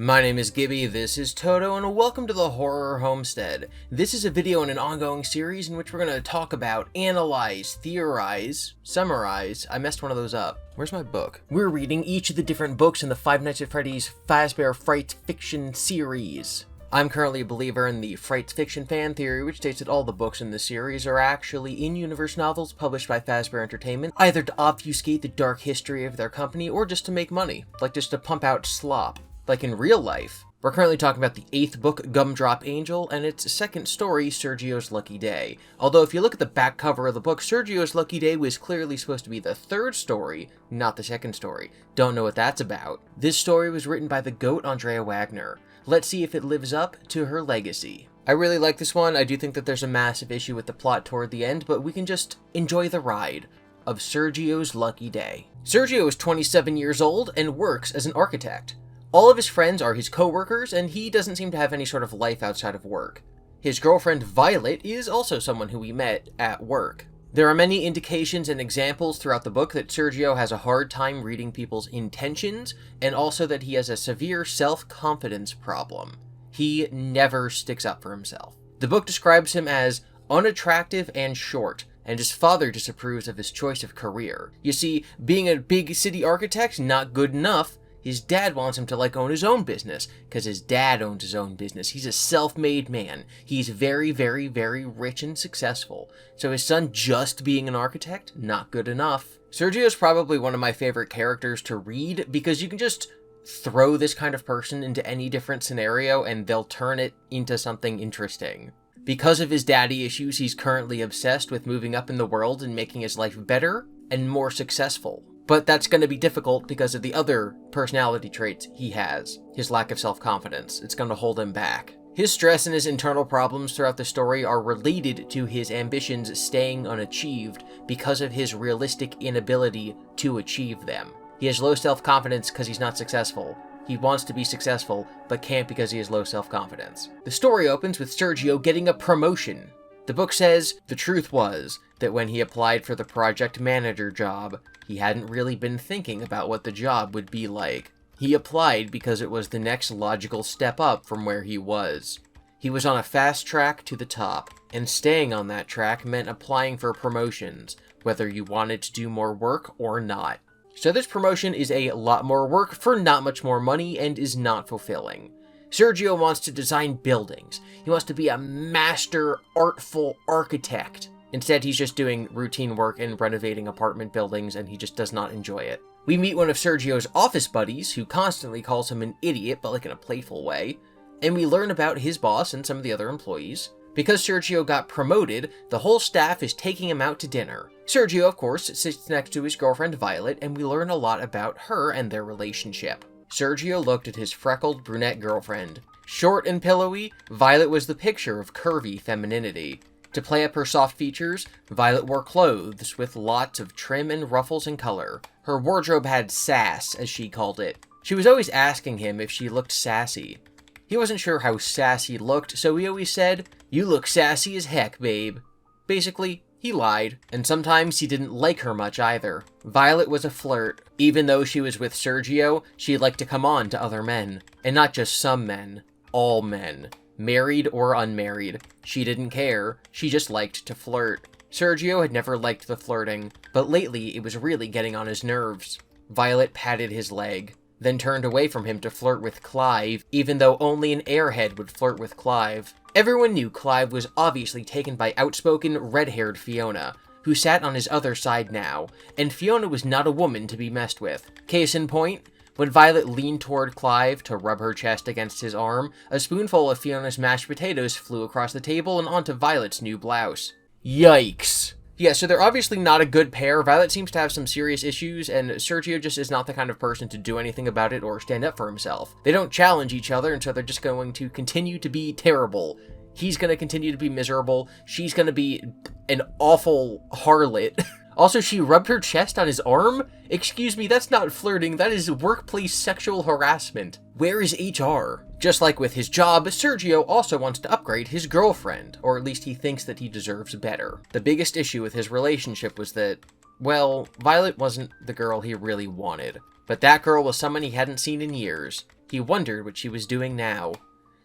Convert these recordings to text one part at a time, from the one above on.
My name is GiBi, this is Toto, and welcome to the Horror Homestead. This is a video in an ongoing series in which we're going to talk about, analyze, theorize, summarize. I messed one of those up. Where's my book? We're reading each of the different books in the Five Nights at Freddy's Fazbear Frights fiction series. I'm currently a believer in the Frights fiction fan theory, which states that all the books in the series are actually in-universe novels published by Fazbear Entertainment, either to obfuscate the dark history of their company or just to make money, like just to pump out slop. Like in real life. We're currently talking about the 8th book, Gumdrop Angel, and its second story, Sergio's Lucky Day. Although if you look at the back cover of the book, Sergio's Lucky Day was clearly supposed to be the 3rd story, not the 2nd story. Don't know what that's about. This story was written by the GOAT Andrea Wagner. Let's see if it lives up to her legacy. I really like this one. I do think that there's a massive issue with the plot toward the end, but we can just enjoy the ride of Sergio's Lucky Day. Sergio is 27 years old and works as an architect. All of his friends are his co-workers, and he doesn't seem to have any sort of life outside of work. His girlfriend, Violet, is also someone who we met at work. There are many indications and examples throughout the book that Sergio has a hard time reading people's intentions, and also that he has a severe self-confidence problem. He never sticks up for himself. The book describes him as unattractive and short, and his father disapproves of his choice of career. You see, being a big city architect, not good enough. His dad wants him to, own his own business, because his dad owns his own business. He's a self-made man. He's very, very, very rich and successful. So his son just being an architect, not good enough. Sergio is probably one of my favorite characters to read, because you can just throw this kind of person into any different scenario, and they'll turn it into something interesting. Because of his daddy issues, he's currently obsessed with moving up in the world and making his life better and more successful. But that's going to be difficult because of the other personality traits he has. His lack of self-confidence. It's going to hold him back. His stress and his internal problems throughout the story are related to his ambitions staying unachieved because of his realistic inability to achieve them. He has low self-confidence because he's not successful. He wants to be successful, but can't because he has low self-confidence. The story opens with Sergio getting a promotion. The book says, the truth was that when he applied for the project manager job, he hadn't really been thinking about what the job would be like. He applied because it was the next logical step up from where he was. He was on a fast track to the top, and staying on that track meant applying for promotions, whether you wanted to do more work or not. So this promotion is a lot more work for not much more money and is not fulfilling. Sergio wants to design buildings. He wants to be a master, artful architect. Instead, he's just doing routine work and renovating apartment buildings, and he just does not enjoy it. We meet one of Sergio's office buddies, who constantly calls him an idiot, but in a playful way, and we learn about his boss and some of the other employees. Because Sergio got promoted, the whole staff is taking him out to dinner. Sergio, of course, sits next to his girlfriend Violet, and we learn a lot about her and their relationship. Sergio looked at his freckled brunette girlfriend. Short and pillowy, Violet was the picture of curvy femininity. To play up her soft features, Violet wore clothes with lots of trim and ruffles and color. Her wardrobe had sass, as she called it. She was always asking him if she looked sassy. He wasn't sure how sassy looked, so he always said, "You look sassy as heck, babe." Basically, he lied, and sometimes he didn't like her much either. Violet was a flirt. Even though she was with Sergio, she liked to come on to other men. And not just some men, all men. Married or unmarried. She didn't care, she just liked to flirt. Sergio had never liked the flirting, but lately it was really getting on his nerves. Violet patted his leg, then turned away from him to flirt with Clive, even though only an airhead would flirt with Clive. Everyone knew Clive was obviously taken by outspoken, red-haired Fiona, who sat on his other side now, and Fiona was not a woman to be messed with. Case in point, when Violet leaned toward Clive to rub her chest against his arm, a spoonful of Fiona's mashed potatoes flew across the table and onto Violet's new blouse. Yikes. Yeah, so they're obviously not a good pair. Violet seems to have some serious issues, and Sergio just is not the kind of person to do anything about it or stand up for himself. They don't challenge each other, and so they're just going to continue to be terrible. He's going to continue to be miserable. She's going to be an awful harlot. Also, she rubbed her chest on his arm? Excuse me, that's not flirting, that is workplace sexual harassment. Where is HR? Just like with his job, Sergio also wants to upgrade his girlfriend, or at least he thinks that he deserves better. The biggest issue with his relationship was that, well, Violet wasn't the girl he really wanted. But that girl was someone he hadn't seen in years. He wondered what she was doing now.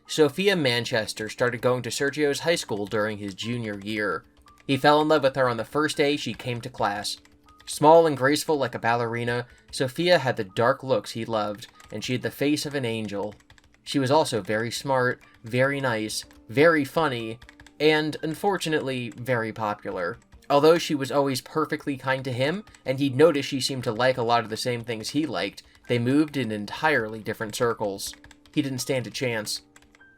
Sophia Manchester started going to Sergio's high school during his junior year. He fell in love with her on the first day she came to class. Small and graceful like a ballerina, Sophia had the dark looks he loved, and she had the face of an angel. She was also very smart, very nice, very funny, and, unfortunately, very popular. Although she was always perfectly kind to him, and he'd noticed she seemed to like a lot of the same things he liked, they moved in entirely different circles. He didn't stand a chance.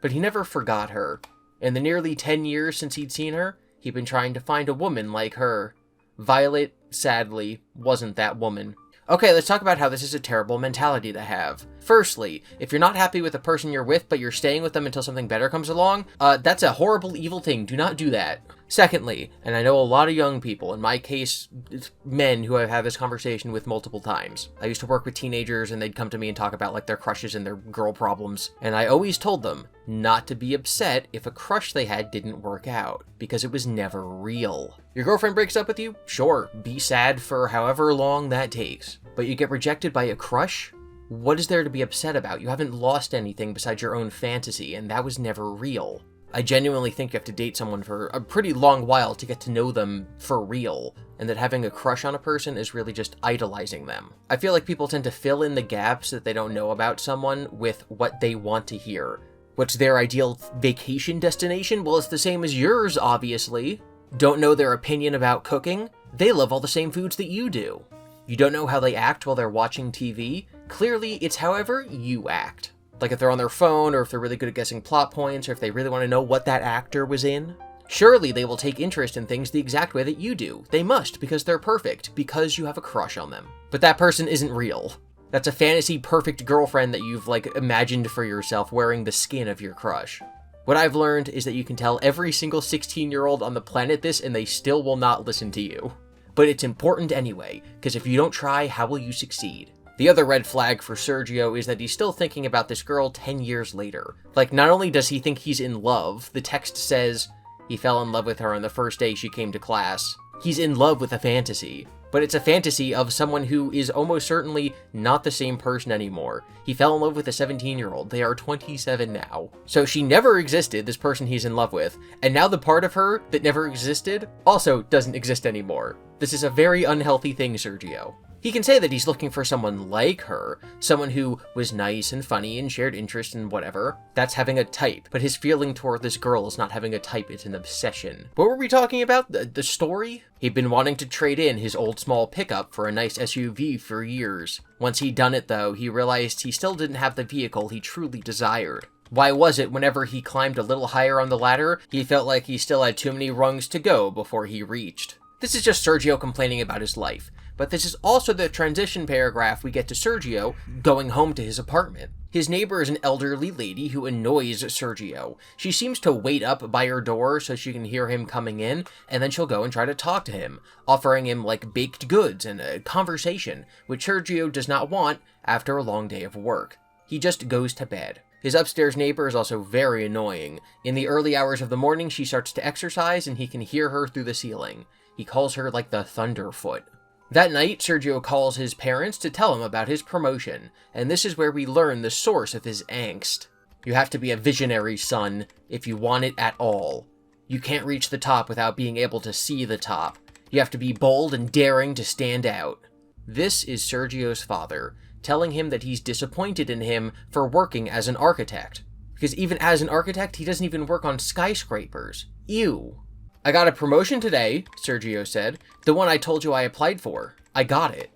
But he never forgot her. In the nearly 10 years since he'd seen her, he'd been trying to find a woman like her. Violet, sadly, wasn't that woman. Okay, let's talk about how this is a terrible mentality to have. Firstly, if you're not happy with the person you're with, but you're staying with them until something better comes along, that's a horrible, evil thing. Do not do that. Secondly, and I know a lot of young people, in my case, it's men who I've had this conversation with multiple times. I used to work with teenagers and they'd come to me and talk about like their crushes and their girl problems. And I always told them not to be upset if a crush they had didn't work out, because it was never real. Your girlfriend breaks up with you? Sure, be sad for however long that takes. But you get rejected by a crush? What is there to be upset about? You haven't lost anything besides your own fantasy, and that was never real. I genuinely think you have to date someone for a pretty long while to get to know them for real, and that having a crush on a person is really just idolizing them. I feel like people tend to fill in the gaps that they don't know about someone with what they want to hear. What's their ideal vacation destination? Well, it's the same as yours, obviously. Don't know their opinion about cooking? They love all the same foods that you do. You don't know how they act while they're watching TV? Clearly, it's however you act. Like if they're on their phone, or if they're really good at guessing plot points, or if they really want to know what that actor was in. Surely they will take interest in things the exact way that you do. They must, because they're perfect, because you have a crush on them. But that person isn't real. That's a fantasy perfect girlfriend that you've imagined for yourself wearing the skin of your crush. What I've learned is that you can tell every single 16-year-old on the planet this and they still will not listen to you. But it's important anyway, because if you don't try, how will you succeed? The other red flag for Sergio is that he's still thinking about this girl 10 years later. Not only does he think he's in love, the text says he fell in love with her on the first day she came to class. He's in love with a fantasy, but it's a fantasy of someone who is almost certainly not the same person anymore. He fell in love with a 17-year-old. They are 27 now. So she never existed, this person he's in love with, and now the part of her that never existed also doesn't exist anymore. This is a very unhealthy thing, Sergio. He can say that he's looking for someone like her, someone who was nice and funny and shared interests and whatever. That's having a type, but his feeling toward this girl is not having a type, it's an obsession. What were we talking about? The story? He'd been wanting to trade in his old small pickup for a nice SUV for years. Once he'd done it though, he realized he still didn't have the vehicle he truly desired. Why was it whenever he climbed a little higher on the ladder, he felt like he still had too many rungs to go before he reached? This is just Sergio complaining about his life. But this is also the transition paragraph we get to Sergio going home to his apartment. His neighbor is an elderly lady who annoys Sergio. She seems to wait up by her door so she can hear him coming in, and then she'll go and try to talk to him, offering him baked goods and a conversation, which Sergio does not want after a long day of work. He just goes to bed. His upstairs neighbor is also very annoying. In the early hours of the morning, she starts to exercise and he can hear her through the ceiling. He calls her the Thunderfoot. That night, Sergio calls his parents to tell him about his promotion, and this is where we learn the source of his angst. You have to be a visionary, son, if you want it at all. You can't reach the top without being able to see the top. You have to be bold and daring to stand out. This is Sergio's father, telling him that he's disappointed in him for working as an architect. Because even as an architect, he doesn't even work on skyscrapers. Ew. I got a promotion today, Sergio said. The one I told you I applied for. I got it.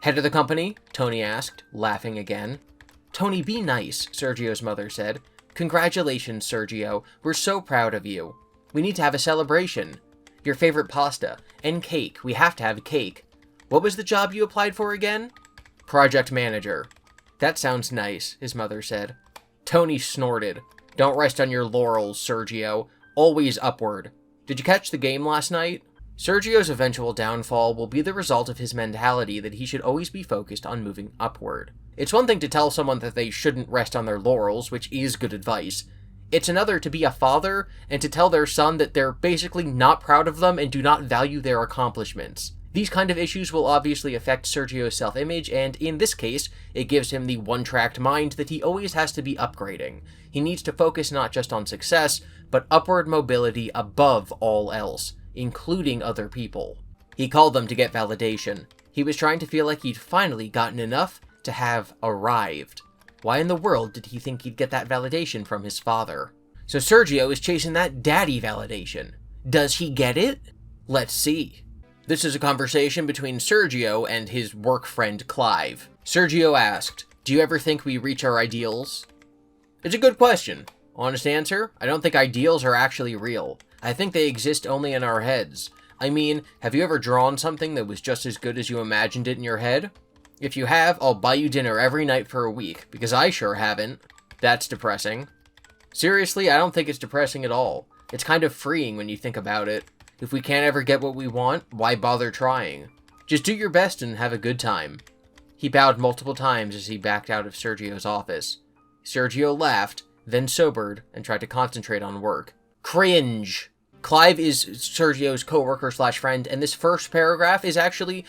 Head of the company? Tony asked, laughing again. Tony, be nice, Sergio's mother said. Congratulations, Sergio. We're so proud of you. We need to have a celebration. Your favorite pasta. And cake. We have to have cake. What was the job you applied for again? Project manager. That sounds nice, his mother said. Tony snorted. Don't rest on your laurels, Sergio. Always upward. Did you catch the game last night? Sergio's eventual downfall will be the result of his mentality that he should always be focused on moving upward. It's one thing to tell someone that they shouldn't rest on their laurels, which is good advice. It's another to be a father and to tell their son that they're basically not proud of them and do not value their accomplishments. These kind of issues will obviously affect Sergio's self-image, and in this case, it gives him the one-tracked mind that he always has to be upgrading. He needs to focus not just on success, but upward mobility above all else, including other people. He called them to get validation. He was trying to feel like he'd finally gotten enough to have arrived. Why in the world did he think he'd get that validation from his father? So Sergio is chasing that daddy validation. Does he get it? Let's see. This is a conversation between Sergio and his work friend Clive. Sergio asked, "Do you ever think we reach our ideals?" It's a good question. Honest answer, I don't think ideals are actually real. I think they exist only in our heads. I mean, have you ever drawn something that was just as good as you imagined it in your head? If you have, I'll buy you dinner every night for a week, because I sure haven't. That's depressing. Seriously, I don't think it's depressing at all. It's kind of freeing when you think about it. If we can't ever get what we want, why bother trying? Just do your best and have a good time. He bowed multiple times as he backed out of Sergio's office. Sergio laughed, then sobered, and tried to concentrate on work. Cringe! Clive is Sergio's co-worker/friend, and this first paragraph is actually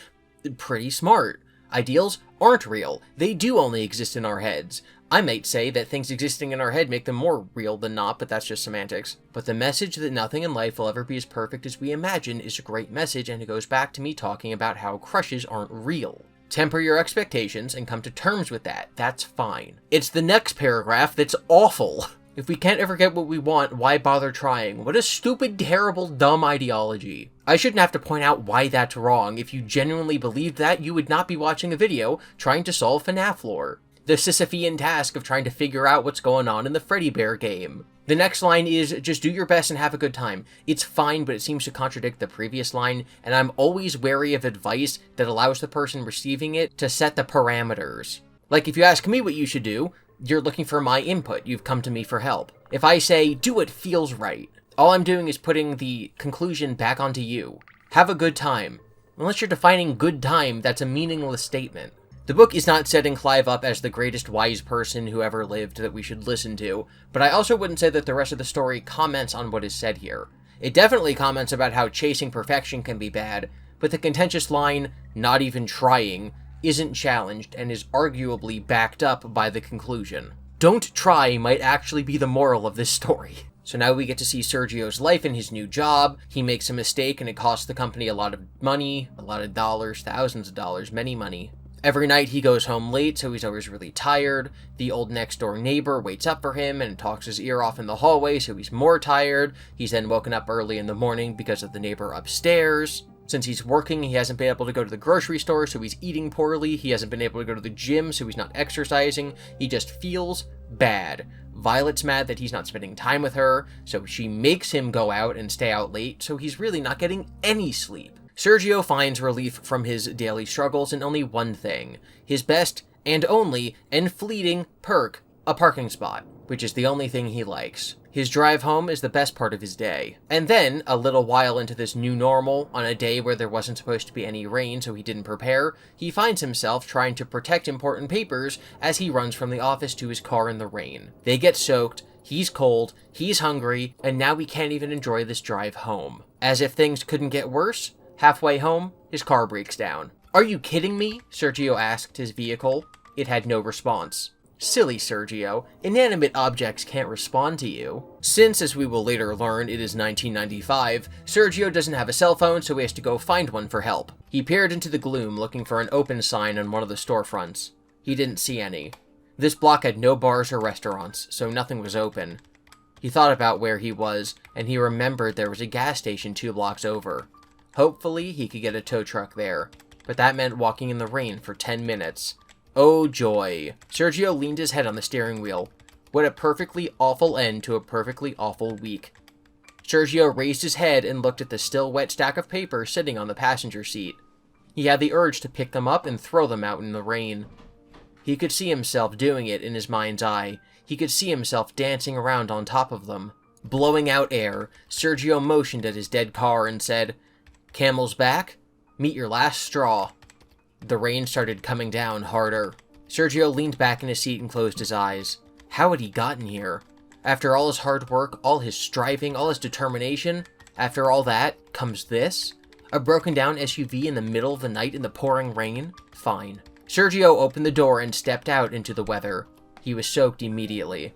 pretty smart. Ideals aren't real. They do only exist in our heads. I might say that things existing in our head make them more real than not, but that's just semantics. But the message that nothing in life will ever be as perfect as we imagine is a great message, and it goes back to me talking about how crushes aren't real. Temper your expectations and come to terms with that. That's fine. It's the next paragraph that's awful. If we can't ever get what we want, why bother trying? What a stupid, terrible, dumb ideology. I shouldn't have to point out why that's wrong. If you genuinely believed that, you would not be watching a video trying to solve FNAF lore. The Sisyphean task of trying to figure out what's going on in the Freddy Bear game. The next line is, just do your best and have a good time. It's fine, but it seems to contradict the previous line, and I'm always wary of advice that allows the person receiving it to set the parameters. Like, if you ask me what you should do, you're looking for my input. You've come to me for help. If I say, do what feels right, all I'm doing is putting the conclusion back onto you. Have a good time. Unless you're defining good time, that's a meaningless statement. The book is not setting Clive up as the greatest wise person who ever lived that we should listen to, but I also wouldn't say that the rest of the story comments on what is said here. It definitely comments about how chasing perfection can be bad, but the contentious line, not even trying, isn't challenged and is arguably backed up by the conclusion. Don't try might actually be the moral of this story. So now we get to see Sergio's life in his new job. He makes a mistake and it costs the company a lot of money, a lot of dollars, thousands of dollars, many money. Every night he goes home late, so he's always really tired. The old next-door neighbor waits up for him and talks his ear off in the hallway, so he's more tired. He's then woken up early in the morning because of the neighbor upstairs. Since he's working, he hasn't been able to go to the grocery store, so he's eating poorly. He hasn't been able to go to the gym, so he's not exercising. He just feels bad. Violet's mad that he's not spending time with her, so she makes him go out and stay out late, so he's really not getting any sleep. Sergio finds relief from his daily struggles in only one thing. His best, and only, and fleeting perk, a parking spot, which is the only thing he likes. His drive home is the best part of his day. And then, a little while into this new normal, on a day where there wasn't supposed to be any rain so he didn't prepare, he finds himself trying to protect important papers as he runs from the office to his car in the rain. They get soaked, he's cold, he's hungry, and now he can't even enjoy this drive home. As if things couldn't get worse, halfway home, his car breaks down. "Are you kidding me?" Sergio asked his vehicle. It had no response. Silly Sergio, inanimate objects can't respond to you. Since, as we will later learn, it is 1995, Sergio doesn't have a cell phone, so he has to go find one for help. He peered into the gloom looking for an open sign on one of the storefronts. He didn't see any. This block had no bars or restaurants, so nothing was open. He thought about where he was, and he remembered there was a gas station 2 blocks over. Hopefully, he could get a tow truck there, but that meant walking in the rain for 10 minutes. Oh joy. Sergio leaned his head on the steering wheel. What a perfectly awful end to a perfectly awful week. Sergio raised his head and looked at the still wet stack of paper sitting on the passenger seat. He had the urge to pick them up and throw them out in the rain. He could see himself doing it in his mind's eye. He could see himself dancing around on top of them. Blowing out air, Sergio motioned at his dead car and said, "Camel's back? Meet your last straw." The rain started coming down harder. Sergio leaned back in his seat and closed his eyes. How had he gotten here? After all his hard work, all his striving, all his determination, after all that, comes this? A broken down SUV in the middle of the night in the pouring rain? Fine. Sergio opened the door and stepped out into the weather. He was soaked immediately.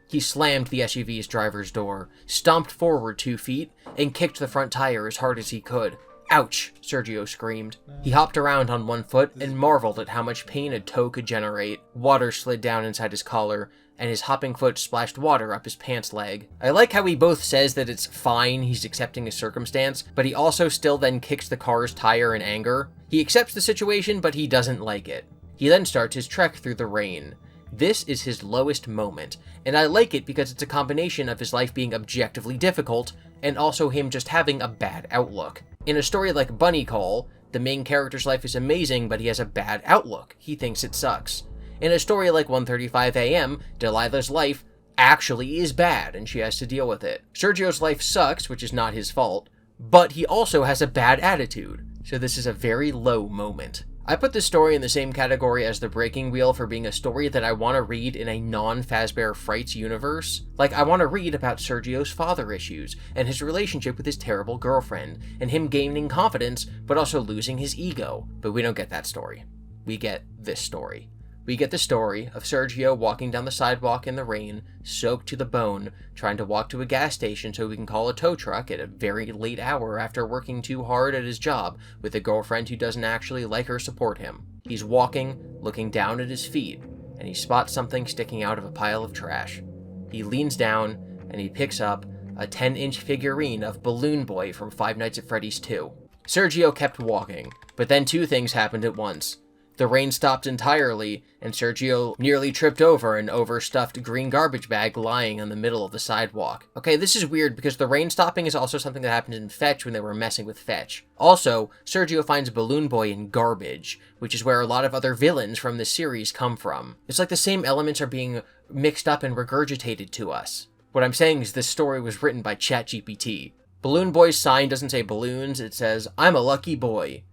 He slammed the SUV's driver's door, stomped forward 2 feet, and kicked the front tire as hard as he could. Ouch, Sergio screamed. He hopped around on 1 foot and marveled at how much pain a toe could generate. Water slid down inside his collar, and his hopping foot splashed water up his pants leg. I like how he both says that it's fine, he's accepting his circumstance, but he also still then kicks the car's tire in anger. He accepts the situation, but he doesn't like it. He then starts his trek through the rain. This is his lowest moment, and I like it because it's a combination of his life being objectively difficult, and also him just having a bad outlook. In a story like Bunny Call, the main character's life is amazing, but he has a bad outlook. He thinks it sucks. In a story like 1:35 a.m., Delilah's life actually is bad, and she has to deal with it. Sergio's life sucks, which is not his fault, but he also has a bad attitude, so this is a very low moment. I put this story in the same category as The Breaking Wheel for being a story that I want to read in a non-Fazbear Frights universe. Like, I want to read about Sergio's father issues, and his relationship with his terrible girlfriend, and him gaining confidence, but also losing his ego. But we don't get that story. We get this story. We get the story of Sergio walking down the sidewalk in the rain, soaked to the bone, trying to walk to a gas station so he can call a tow truck at a very late hour after working too hard at his job with a girlfriend who doesn't actually like or support him. He's walking, looking down at his feet, and he spots something sticking out of a pile of trash. He leans down, and he picks up a 10-inch figurine of Balloon Boy from Five Nights at Freddy's 2. Sergio kept walking, but then 2 things happened at once. The rain stopped entirely, and Sergio nearly tripped over an overstuffed green garbage bag lying in the middle of the sidewalk. Okay, this is weird because the rain stopping is also something that happened in Fetch when they were messing with Fetch. Also, Sergio finds Balloon Boy in garbage, which is where a lot of other villains from this series come from. It's like the same elements are being mixed up and regurgitated to us. What I'm saying is this story was written by ChatGPT. Balloon Boy's sign doesn't say balloons, it says, "I'm a lucky boy."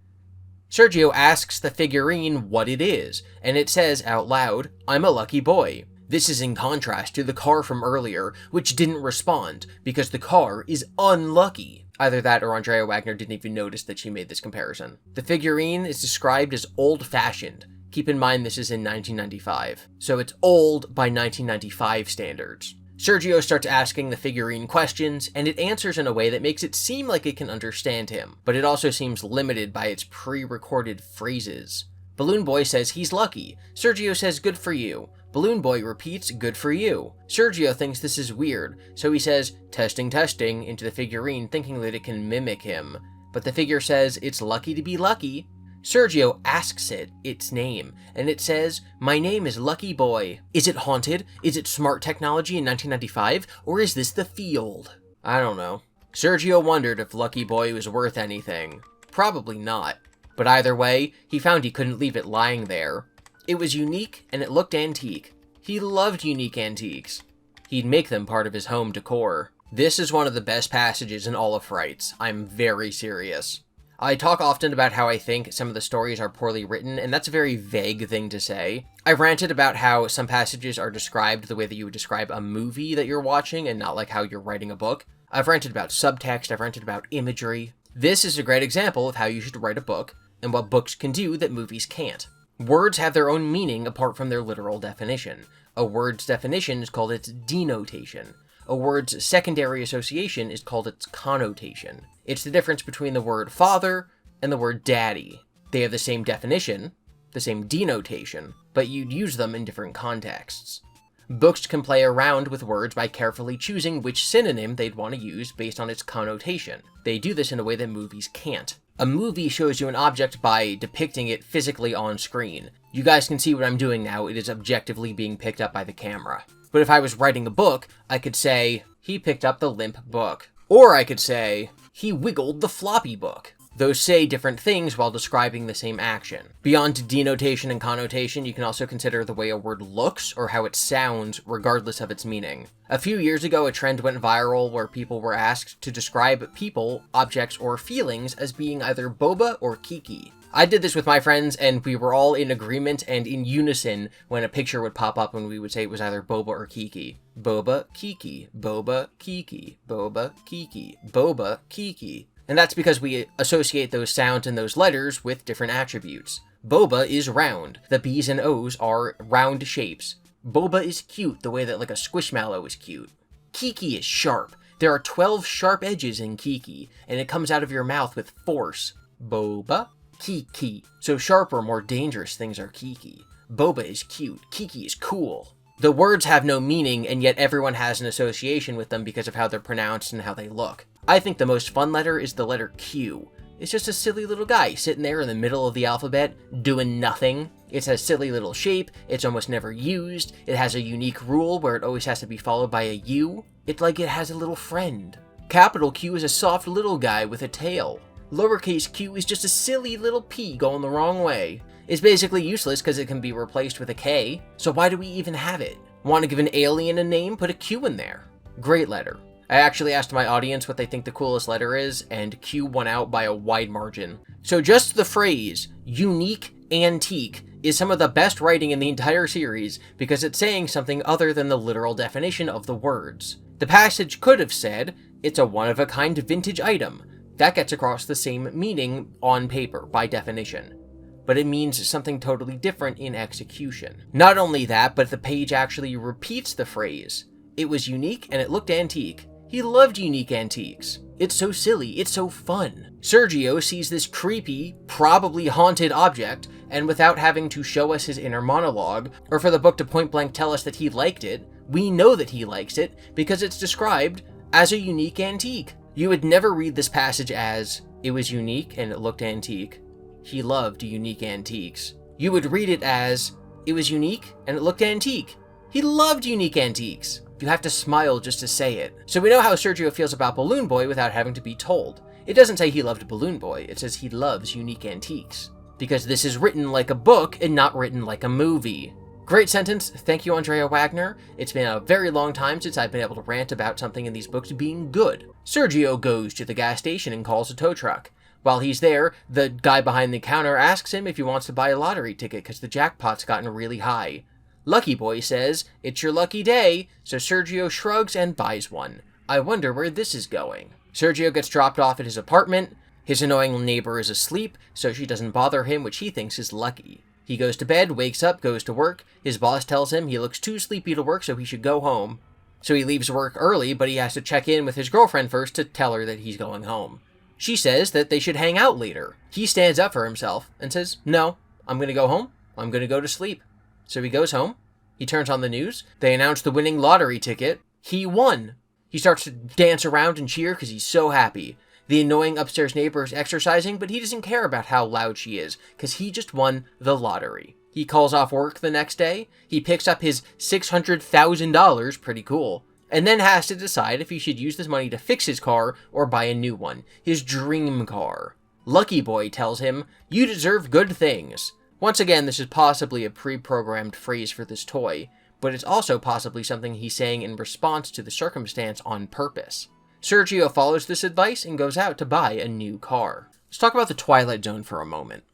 Sergio asks the figurine what it is, and it says out loud, "I'm a lucky boy." This is in contrast to the car from earlier, which didn't respond, because the car is unlucky. Either that or Andrea Wagner didn't even notice that she made this comparison. The figurine is described as old-fashioned. Keep in mind this is in 1995, so it's old by 1995 standards. Sergio starts asking the figurine questions, and it answers in a way that makes it seem like it can understand him, but it also seems limited by its pre-recorded phrases. Balloon Boy says he's lucky. Sergio says good for you. Balloon Boy repeats good for you. Sergio thinks this is weird, so he says testing testing into the figurine thinking that it can mimic him, but the figure says it's lucky to be lucky. Sergio asks it its name, and it says, "My name is Lucky Boy." Is it haunted? Is it smart technology in 1995? Or is this the field? I don't know. Sergio wondered if Lucky Boy was worth anything. Probably not. But either way, he found he couldn't leave it lying there. It was unique, and it looked antique. He loved unique antiques. He'd make them part of his home decor. This is one of the best passages in all of Frights. I'm very serious. I talk often about how I think some of the stories are poorly written, and that's a very vague thing to say. I've ranted about how some passages are described the way that you would describe a movie that you're watching, and not like how you're writing a book. I've ranted about subtext, I've ranted about imagery. This is a great example of how you should write a book, and what books can do that movies can't. Words have their own meaning apart from their literal definition. A word's definition is called its denotation. A word's secondary association is called its connotation. It's the difference between the word father and the word daddy. They have the same definition, the same denotation, but you'd use them in different contexts. Books can play around with words by carefully choosing which synonym they'd want to use based on its connotation. They do this in a way that movies can't. A movie shows you an object by depicting it physically on screen. You guys can see what I'm doing now. It is objectively being picked up by the camera. But if I was writing a book, I could say, he picked up the limp book. Or I could say, he wiggled the floppy book. Those say different things while describing the same action. Beyond denotation and connotation, you can also consider the way a word looks or how it sounds, regardless of its meaning. A few years ago, a trend went viral where people were asked to describe people, objects, or feelings as being either boba or kiki. I did this with my friends, and we were all in agreement and in unison when a picture would pop up and we would say it was either boba or kiki. Boba, kiki, boba, kiki, boba, kiki, boba, kiki. And that's because we associate those sounds and those letters with different attributes. Boba is round. The B's and O's are round shapes. Boba is cute, the way that like a squishmallow is cute. Kiki is sharp. There are 12 sharp edges in Kiki, and it comes out of your mouth with force. Boba, Kiki. So sharper, more dangerous things are Kiki. Boba is cute. Kiki is cool. The words have no meaning, and yet everyone has an association with them because of how they're pronounced and how they look. I think the most fun letter is the letter Q. It's just a silly little guy sitting there in the middle of the alphabet, doing nothing. It's a silly little shape, it's almost never used, it has a unique rule where it always has to be followed by a U. It's like it has a little friend. Capital Q is a soft little guy with a tail. Lowercase q is just a silly little p going the wrong way. It's basically useless because it can be replaced with a k, so why do we even have it? Want to give an alien a name? Put a q in there. Great letter. I actually asked my audience what they think the coolest letter is, and Q won out by a wide margin. So just the phrase, unique antique, is some of the best writing in the entire series because it's saying something other than the literal definition of the words. The passage could have said, it's a one-of-a-kind vintage item. That gets across the same meaning on paper, by definition. But it means something totally different in execution. Not only that, but the page actually repeats the phrase. It was unique and it looked antique. He loved unique antiques. It's so silly, it's so fun. Sergio sees this creepy, probably haunted object, and without having to show us his inner monologue, or for the book to point blank tell us that he liked it, we know that he likes it because it's described as a unique antique. You would never read this passage as, it was unique and it looked antique. He loved unique antiques. You would read it as, it was unique and it looked antique. He loved unique antiques. You have to smile just to say it. So we know how Sergio feels about Balloon Boy without having to be told. It doesn't say he loved Balloon Boy, it says he loves unique antiques. Because this is written like a book and not written like a movie. Great sentence, thank you Andrea Wagner. It's been a very long time since I've been able to rant about something in these books being good. Sergio goes to the gas station and calls a tow truck. While he's there, the guy behind the counter asks him if he wants to buy a lottery ticket because the jackpot's gotten really high. Lucky Boy says, it's your lucky day, so Sergio shrugs and buys one. I wonder where this is going. Sergio gets dropped off at his apartment. His annoying neighbor is asleep, so she doesn't bother him, which he thinks is lucky. He goes to bed, wakes up, goes to work. His boss tells him he looks too sleepy to work, so he should go home. So he leaves work early, but he has to check in with his girlfriend first to tell her that he's going home. She says that they should hang out later. He stands up for himself and says, no, I'm going to go home. I'm going to go to sleep. So he goes home. He turns on the news. They announce the winning lottery ticket. He won. He starts to dance around and cheer because he's so happy. The annoying upstairs neighbor is exercising, but he doesn't care about how loud she is because he just won the lottery. He calls off work the next day. He picks up his $600,000, pretty cool, and then has to decide if he should use this money to fix his car or buy a new one, his dream car. Lucky Boy tells him, you deserve good things. Once again, this is possibly a pre-programmed phrase for this toy, but it's also possibly something he's saying in response to the circumstance on purpose. Sergio follows this advice and goes out to buy a new car. Let's talk about the Twilight Zone for a moment.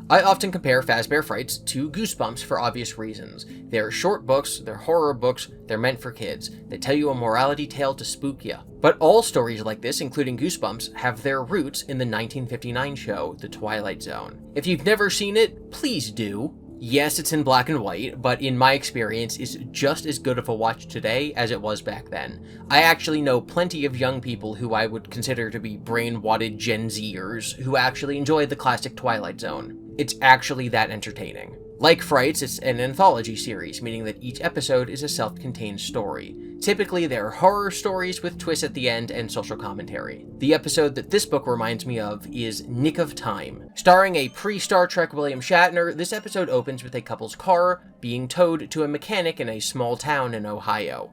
I often compare Fazbear Frights to Goosebumps for obvious reasons. They're short books, they're horror books, they're meant for kids. They tell you a morality tale to spook ya. But all stories like this, including Goosebumps, have their roots in the 1959 show, The Twilight Zone. If you've never seen it, please do. Yes, it's in black and white, but in my experience, it's just as good of a watch today as it was back then. I actually know plenty of young people who I would consider to be brain-wadded Gen Zers who actually enjoy the classic Twilight Zone. It's actually that entertaining. Like Frights, it's an anthology series, meaning that each episode is a self-contained story. Typically, they're horror stories with twists at the end and social commentary. The episode that this book reminds me of is Nick of Time. Starring a pre-Star Trek William Shatner, this episode opens with a couple's car being towed to a mechanic in a small town in Ohio.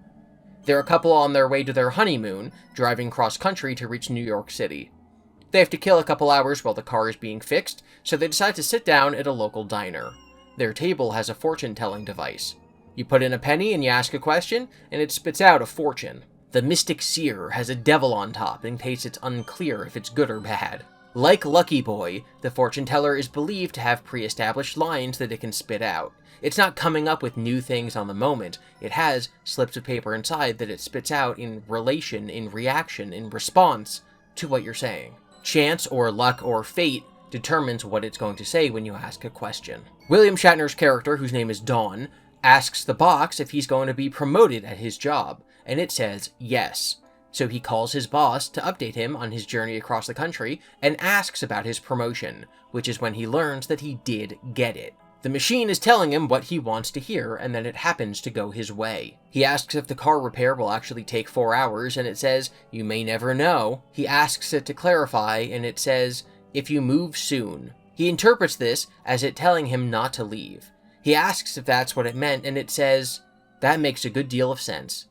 They're a couple on their way to their honeymoon, driving cross-country to reach New York City. They have to kill a couple hours while the car is being fixed, so they decide to sit down at a local diner. Their table has a fortune-telling device. You put in a penny and you ask a question, and it spits out a fortune. The mystic seer has a devil on top in case it's unclear if it's good or bad. Like Lucky Boy, the fortune teller is believed to have pre-established lines that it can spit out. It's not coming up with new things on the moment. It has slips of paper inside that it spits out in relation, in reaction, in response to what you're saying. Chance or luck or fate determines what it's going to say when you ask a question. William Shatner's character, whose name is Dawn, asks the box if he's going to be promoted at his job, and it says yes. So he calls his boss to update him on his journey across the country and asks about his promotion, which is when he learns that he did get it. The machine is telling him what he wants to hear, and that it happens to go his way. He asks if the car repair will actually take 4 hours, and it says, "You may never know." He asks it to clarify, and it says, "If you move soon." He interprets this as it telling him not to leave. He asks if that's what it meant, and it says, "That makes a good deal of sense."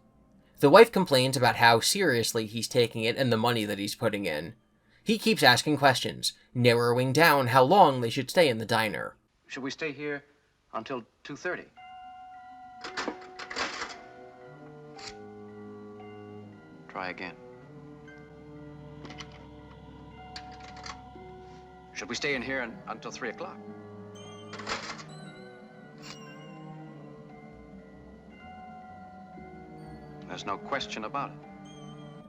The wife complains about how seriously he's taking it and the money that he's putting in. He keeps asking questions, narrowing down how long they should stay in the diner. Should we stay here until 2:30? Try again. Should we stay in here until 3 o'clock? There's no question about it.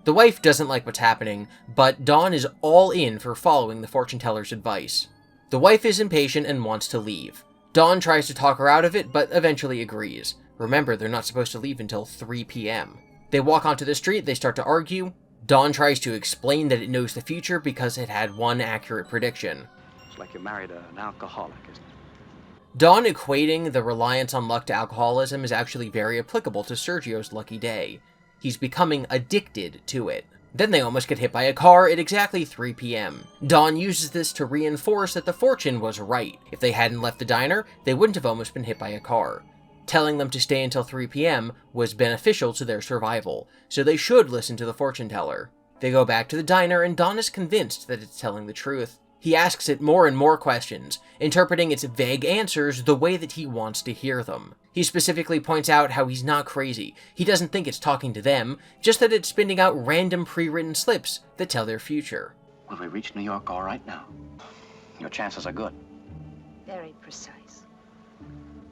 The wife doesn't like what's happening, but Dawn is all in for following the fortune teller's advice. The wife is impatient and wants to leave. Dawn tries to talk her out of it, but eventually agrees. Remember, they're not supposed to leave until 3 p.m. They walk onto the street, they start to argue. Dawn tries to explain that it knows the future because it had one accurate prediction. It's like you married an alcoholic, isn't it? Dawn equating the reliance on luck to alcoholism is actually very applicable to Sergio's lucky day. He's becoming addicted to it. Then they almost get hit by a car at exactly 3 p.m. Dawn uses this to reinforce that the fortune was right. If they hadn't left the diner, they wouldn't have almost been hit by a car. Telling them to stay until 3 p.m. was beneficial to their survival, so they should listen to the fortune teller. They go back to the diner, and Dawn is convinced that it's telling the truth. He asks it more and more questions, interpreting its vague answers the way that he wants to hear them. He specifically points out how he's not crazy. He doesn't think it's talking to them, just that it's spinning out random pre-written slips that tell their future. Will we reach New York all right now? Your chances are good. Very precise.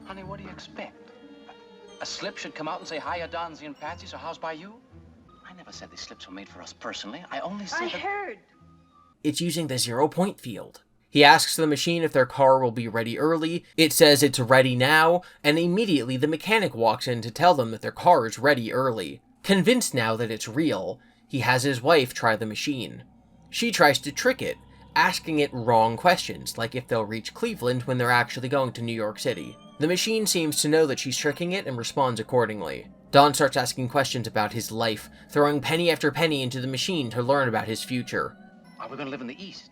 Honey, what do you expect? A slip should come out and say, "Hiya, Donzie and Patsy, so how's by you?" I never said these slips were made for us personally. I only said I heard. It's using the 0-point field. He asks the machine if their car will be ready early. It says it's ready now, and immediately the mechanic walks in to tell them that their car is ready early. Convinced now that it's real, he has his wife try the machine. She tries to trick it, asking it wrong questions, like if they'll reach Cleveland when they're actually going to New York City. The machine seems to know that she's tricking it and responds accordingly. Don starts asking questions about his life, throwing penny after penny into the machine to learn about his future. Are we going to live in the East?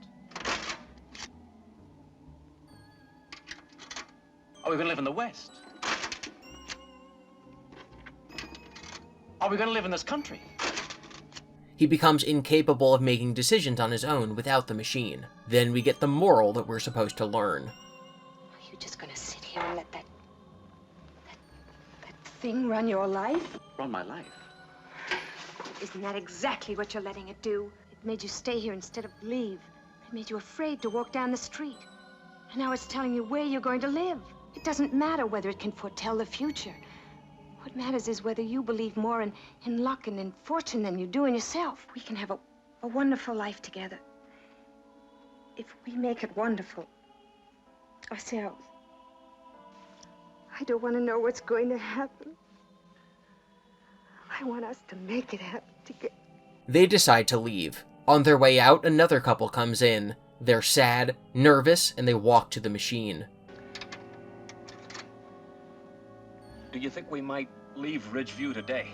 Are we going to live in the West? Are we going to live in this country? He becomes incapable of making decisions on his own without the machine. Then we get the moral that we're supposed to learn. Are you just gonna sit here and let that thing run your life? Run my life. Isn't that exactly what you're letting it do? It made you stay here instead of leave. It made you afraid to walk down the street. And now it's telling you where you're going to live. It doesn't matter whether it can foretell the future. What matters is whether you believe more in luck and in fortune than you do in yourself. We can have a wonderful life together. If we make it wonderful ourselves. I don't want to know what's going to happen. I want us to make it happen together. They decide to leave. On their way out, another couple comes in. They're sad, nervous, and they walk to the machine. Do you think we might leave Ridgeview today?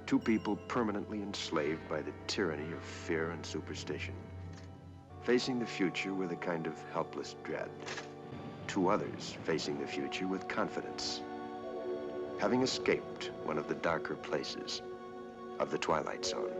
Two people permanently enslaved by the tyranny of fear and superstition. Facing the future with a kind of helpless dread. Two others facing the future with confidence. Having escaped one of the darker places of the Twilight Zone.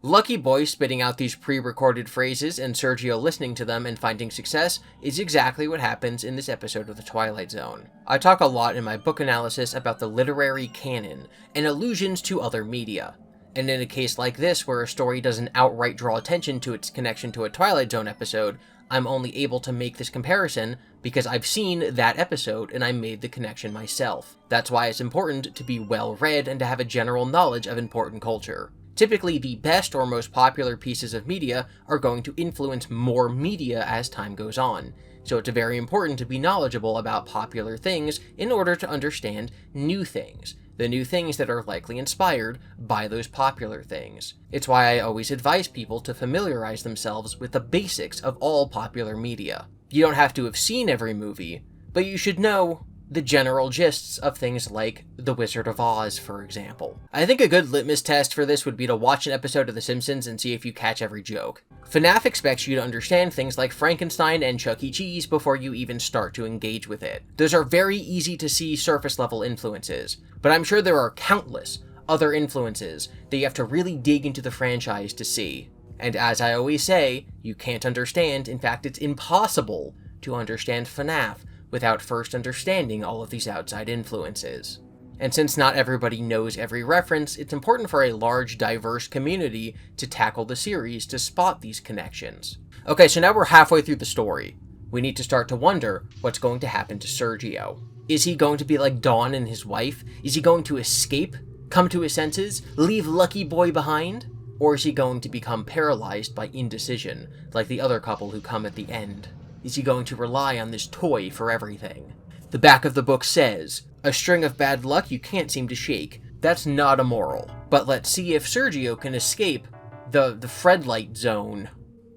Lucky Boy spitting out these pre-recorded phrases and Sergio listening to them and finding success is exactly what happens in this episode of The Twilight Zone. I talk a lot in my book analysis about the literary canon and allusions to other media. And in a case like this, where a story doesn't outright draw attention to its connection to a Twilight Zone episode, I'm only able to make this comparison because I've seen that episode and I made the connection myself. That's why it's important to be well read and to have a general knowledge of important culture. Typically, the best or most popular pieces of media are going to influence more media as time goes on. So it's very important to be knowledgeable about popular things in order to understand new things, the new things that are likely inspired by those popular things. It's why I always advise people to familiarize themselves with the basics of all popular media. You don't have to have seen every movie, but you should know the general gists of things like The Wizard of Oz, for example. I think a good litmus test for this would be to watch an episode of The Simpsons and see if you catch every joke. FNAF expects you to understand things like Frankenstein and Chuck E. Cheese before you even start to engage with it. Those are very easy to see surface level influences, but I'm sure there are countless other influences that you have to really dig into the franchise to see. And as I always say, you can't understand, in fact it's impossible to understand FNAF without first understanding all of these outside influences. And since not everybody knows every reference, it's important for a large, diverse community to tackle the series to spot these connections. Okay, so now we're halfway through the story. We need to start to wonder what's going to happen to Sergio. Is he going to be like Dawn and his wife? Is he going to escape, come to his senses, leave Lucky Boy behind? Or is he going to become paralyzed by indecision, like the other couple who come at the end? Is he going to rely on this toy for everything? The back of the book says, "A string of bad luck you can't seem to shake." That's not a moral. But let's see if Sergio can escape the Fredlight zone.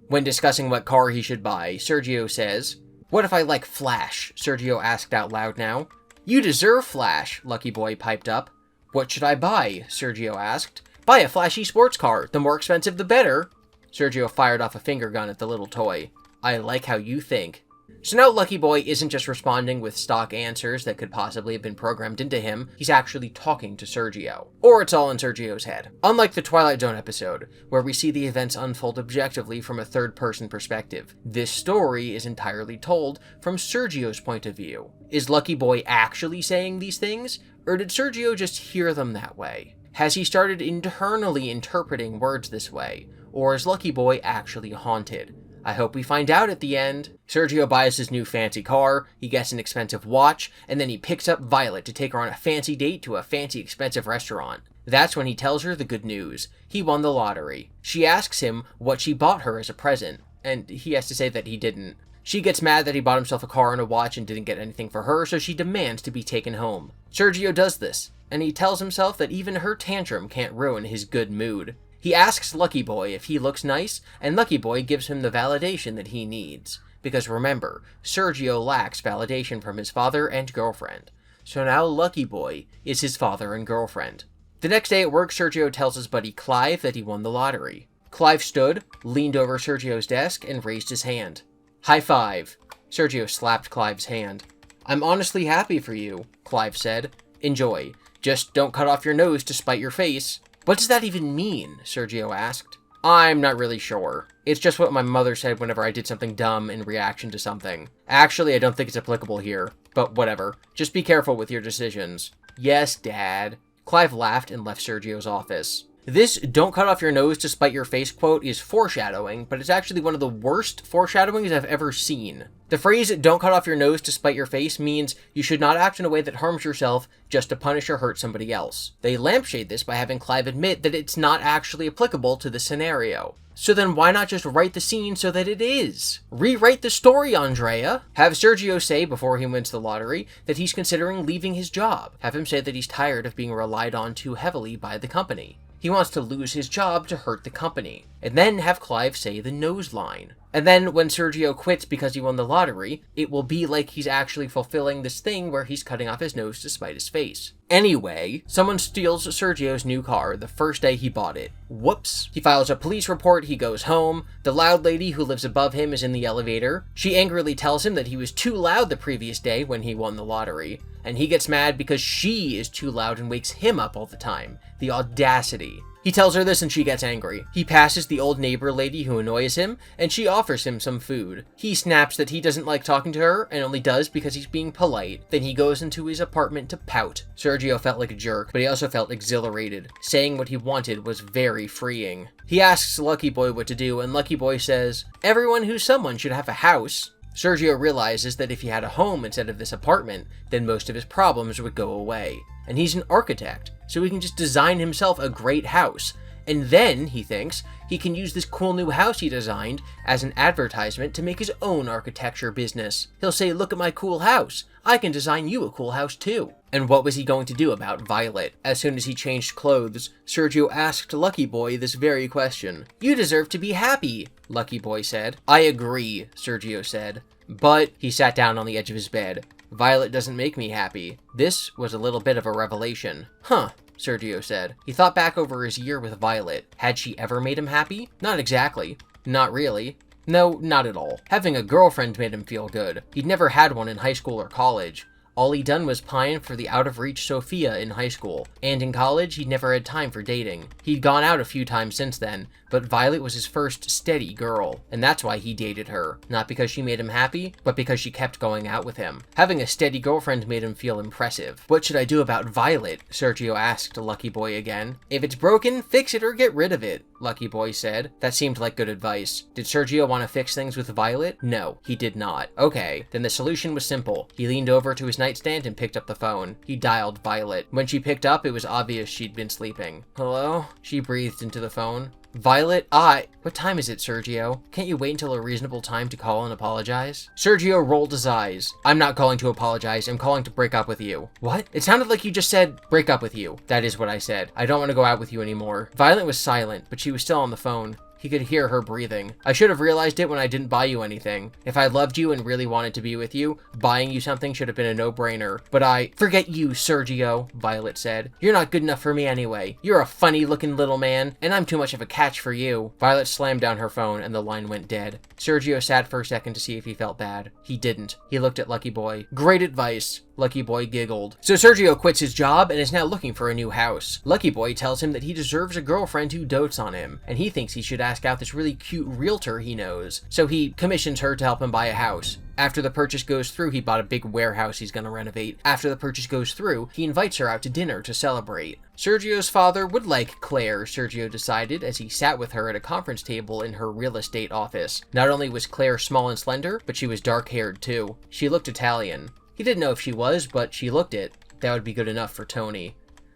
When discussing what car he should buy, Sergio says, "What if I like Flash?" Sergio asked out loud now. "You deserve Flash," Lucky Boy piped up. "What should I buy?" Sergio asked. "Buy a flashy sports car. The more expensive, the better." Sergio fired off a finger gun at the little toy. "I like how you think." So now Lucky Boy isn't just responding with stock answers that could possibly have been programmed into him, he's actually talking to Sergio. Or it's all in Sergio's head. Unlike the Twilight Zone episode, where we see the events unfold objectively from a third-person perspective, this story is entirely told from Sergio's point of view. Is Lucky Boy actually saying these things, or did Sergio just hear them that way? Has he started internally interpreting words this way, or is Lucky Boy actually haunted? I hope we find out at the end. Sergio buys his new fancy car, he gets an expensive watch, and then he picks up Violet to take her on a fancy date to a fancy expensive restaurant. That's when he tells her the good news. He won the lottery. She asks him what she bought her as a present, and he has to say that he didn't. She gets mad that he bought himself a car and a watch and didn't get anything for her, so she demands to be taken home. Sergio does this, and he tells himself that even her tantrum can't ruin his good mood. He asks Lucky Boy if he looks nice, and Lucky Boy gives him the validation that he needs. Because remember, Sergio lacks validation from his father and girlfriend. So now Lucky Boy is his father and girlfriend. The next day at work, Sergio tells his buddy Clive that he won the lottery. Clive stood, leaned over Sergio's desk, and raised his hand. "High five." Sergio slapped Clive's hand. "I'm honestly happy for you," Clive said. "Enjoy. Just don't cut off your nose to spite your face." "What does that even mean?" Sergio asked. "I'm not really sure. It's just what my mother said whenever I did something dumb in reaction to something. Actually, I don't think it's applicable here, but whatever. Just be careful with your decisions." "Yes, Dad." Clive laughed and left Sergio's office. This "don't cut off your nose to spite your face" quote is foreshadowing, but it's actually one of the worst foreshadowings I've ever seen. The phrase "don't cut off your nose to spite your face" means you should not act in a way that harms yourself just to punish or hurt somebody else. They lampshade this by having Clive admit that it's not actually applicable to the scenario. So then why not just write the scene so that it is? Rewrite the story, Andrea. Have Sergio say, before he wins the lottery, that he's considering leaving his job. Have him say that he's tired of being relied on too heavily by the company. He wants to lose his job to hurt the company. And then have Clive say the nose line. And then when Sergio quits because he won the lottery, it will be like he's actually fulfilling this thing where he's cutting off his nose to spite his face. Anyway, someone steals Sergio's new car the first day he bought it. Whoops. He files a police report, he goes home. The loud lady who lives above him is in the elevator. She angrily tells him that he was too loud the previous day when he won the lottery. And he gets mad because she is too loud and wakes him up all the time. The audacity. He tells her this and she gets angry. He passes the old neighbor lady who annoys him, and she offers him some food. He snaps that he doesn't like talking to her, and only does because he's being polite. Then he goes into his apartment to pout. Sergio felt like a jerk, but he also felt exhilarated. Saying what he wanted was very freeing. He asks Lucky Boy what to do, and Lucky Boy says, "Everyone who's someone should have a house." Sergio realizes that if he had a home instead of this apartment, then most of his problems would go away. And he's an architect, so he can just design himself a great house. And then, he thinks, he can use this cool new house he designed as an advertisement to make his own architecture business. He'll say, look at my cool house. I can design you a cool house too. And what was he going to do about Violet? As soon as he changed clothes, Sergio asked Lucky Boy this very question. You deserve to be happy, Lucky Boy said. I agree, Sergio said. But he sat down on the edge of his bed. Violet doesn't make me happy. This was a little bit of a revelation. Huh, Sergio said. He thought back over his year with Violet. Had she ever made him happy? Not exactly. Not really. No, not at all. Having a girlfriend made him feel good. He'd never had one in high school or college. All he'd done was pine for the out-of-reach Sophia in high school, and in college he'd never had time for dating. He'd gone out a few times since then, but Violet was his first steady girl, and that's why he dated her. Not because she made him happy, but because she kept going out with him. Having a steady girlfriend made him feel impressive. What should I do about Violet? Sergio asked Lucky Boy again. If it's broken, fix it or get rid of it, Lucky Boy said. That seemed like good advice. Did Sergio want to fix things with Violet? No, he did not. Okay, then the solution was simple. He leaned over to his nightstand and picked up the phone. He dialed Violet. When she picked up, it was obvious she'd been sleeping. Hello? She breathed into the phone. Violet, what time is it, Sergio? Can't you wait until a reasonable time to call and apologize? Sergio rolled his eyes. I'm not calling to apologize. I'm calling to break up with you. What? It sounded like you just said, break up with you. That is what I said. I don't want to go out with you anymore. Violet was silent, but she was still on the phone. He could hear her breathing. I should have realized it when I didn't buy you anything. If I loved you and really wanted to be with you, buying you something should have been a no-brainer. But forget you, Sergio, Violet said. You're not good enough for me anyway. You're a funny-looking little man, and I'm too much of a catch for you. Violet slammed down her phone, and the line went dead. Sergio sat for a second to see if he felt bad. He didn't. He looked at Lucky Boy. Great advice. Lucky Boy giggled. So Sergio quits his job and is now looking for a new house. Lucky Boy tells him that he deserves a girlfriend who dotes on him, and he thinks he should ask out this really cute realtor he knows. So he commissions her to help him buy a house. After the purchase goes through, he bought a big warehouse he's gonna renovate. After the purchase goes through, he invites her out to dinner to celebrate. Sergio's father would like Claire, Sergio decided as he sat with her at a conference table in her real estate office. Not only was Claire small and slender, but she was dark-haired too. She looked Italian. He didn't know if she was, but she looked it. That would be good enough for Tony.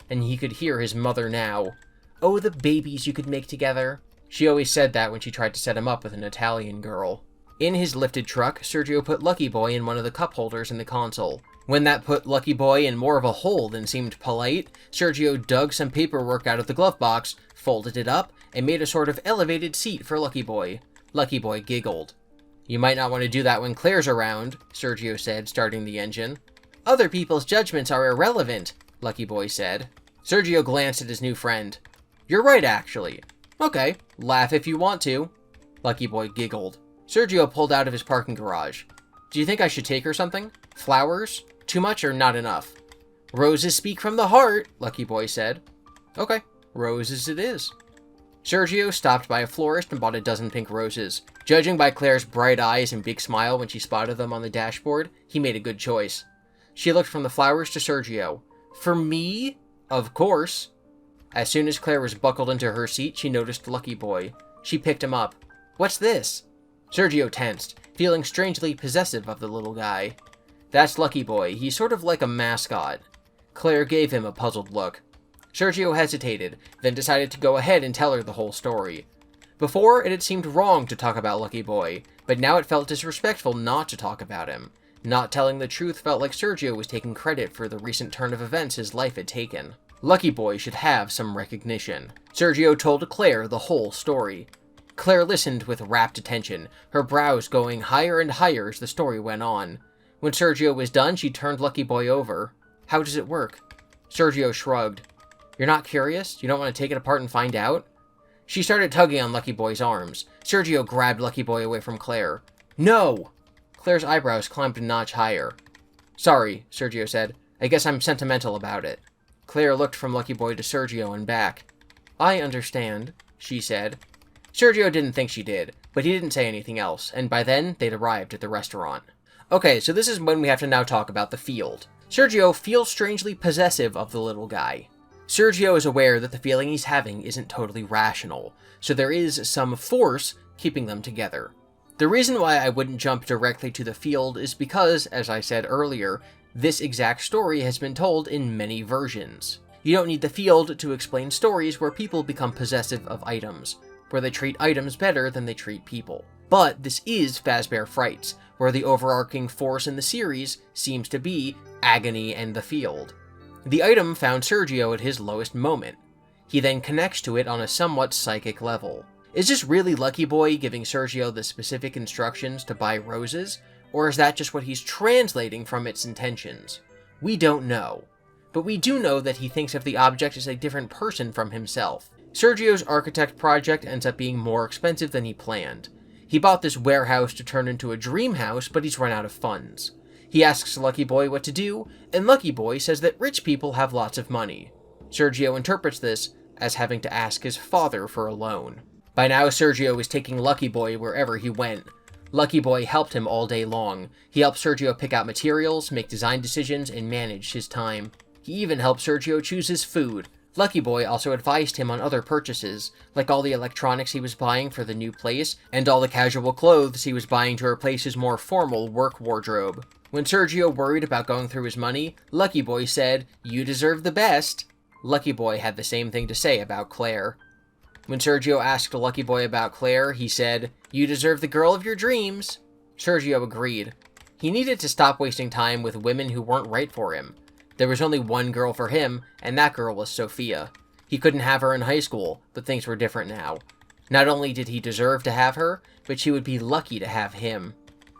And he could hear his mother now. Oh, the babies you could make together. She always said that when she tried to set him up with an Italian girl. In his lifted truck, Sergio put Lucky Boy in one of the cup holders in the console. When that put Lucky Boy in more of a hole than seemed polite, Sergio dug some paperwork out of the glove box, folded it up, and made a sort of elevated seat for Lucky Boy. Lucky Boy giggled. You might not want to do that when Claire's around, Sergio said, starting the engine. Other people's judgments are irrelevant, Lucky Boy said. Sergio glanced at his new friend. You're right, actually. Okay, laugh if you want to. Lucky Boy giggled. Sergio pulled out of his parking garage. Do you think I should take her something? Flowers? Too much or not enough? Roses speak from the heart, Lucky Boy said. Okay, roses it is. Sergio stopped by a florist and bought a dozen pink roses. Judging by Claire's bright eyes and big smile when she spotted them on the dashboard, he made a good choice. She looked from the flowers to Sergio. For me? Of course. As soon as Claire was buckled into her seat, she noticed Lucky Boy. She picked him up. What's this? Sergio tensed, feeling strangely possessive of the little guy. That's Lucky Boy. He's sort of like a mascot. Claire gave him a puzzled look. Sergio hesitated, then decided to go ahead and tell her the whole story. Before, it had seemed wrong to talk about Lucky Boy, but now it felt disrespectful not to talk about him. Not telling the truth felt like Sergio was taking credit for the recent turn of events his life had taken. Lucky Boy should have some recognition. Sergio told Claire the whole story. Claire listened with rapt attention, her brows going higher and higher as the story went on. When Sergio was done, she turned Lucky Boy over. How does it work? Sergio shrugged. You're not curious? You don't want to take it apart and find out? She started tugging on Lucky Boy's arms. Sergio grabbed Lucky Boy away from Claire. No! Claire's eyebrows climbed a notch higher. Sorry, Sergio said. I guess I'm sentimental about it. Claire looked from Lucky Boy to Sergio and back. I understand, she said. Sergio didn't think she did, but he didn't say anything else, and by then, they'd arrived at the restaurant. Okay, so this is when we have to now talk about the field. Sergio feels strangely possessive of the little guy. Sergio is aware that the feeling he's having isn't totally rational, so there is some force keeping them together. The reason why I wouldn't jump directly to the field is because, as I said earlier, this exact story has been told in many versions. You don't need the field to explain stories where people become possessive of items, where they treat items better than they treat people. But this is Fazbear Frights, where the overarching force in the series seems to be agony and the field. The item found Sergio at his lowest moment. He then connects to it on a somewhat psychic level. Is this really Lucky Boy giving Sergio the specific instructions to buy roses, or is that just what he's translating from its intentions? We don't know. But we do know that he thinks of the object as a different person from himself. Sergio's architect project ends up being more expensive than he planned. He bought this warehouse to turn into a dream house, but he's run out of funds. He asks Lucky Boy what to do, and Lucky Boy says that rich people have lots of money. Sergio interprets this as having to ask his father for a loan. By now, Sergio is taking Lucky Boy wherever he went. Lucky Boy helped him all day long. He helped Sergio pick out materials, make design decisions, and manage his time. He even helped Sergio choose his food. Lucky Boy also advised him on other purchases, like all the electronics he was buying for the new place, and all the casual clothes he was buying to replace his more formal work wardrobe. When Sergio worried about going through his money, Lucky Boy said, "You deserve the best." Lucky Boy had the same thing to say about Claire. When Sergio asked Lucky Boy about Claire, he said, "You deserve the girl of your dreams." Sergio agreed. He needed to stop wasting time with women who weren't right for him. There was only one girl for him, and that girl was Sophia. He couldn't have her in high school, but things were different now. Not only did he deserve to have her, but she would be lucky to have him.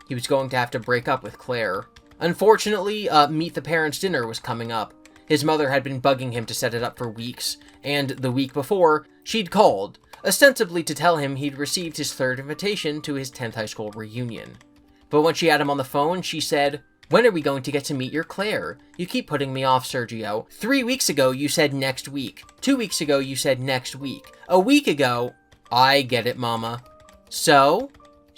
He was going to have to break up with Claire. Unfortunately, Meet the Parents dinner was coming up. His mother had been bugging him to set it up for weeks, and the week before, she'd called, ostensibly to tell him he'd received his third invitation to his 10th high school reunion. But when she had him on the phone, she said, "When are we going to get to meet your Claire? You keep putting me off, Sergio. 3 weeks ago, you said next week. 2 weeks ago, you said next week. A week ago..." "I get it, Mama." So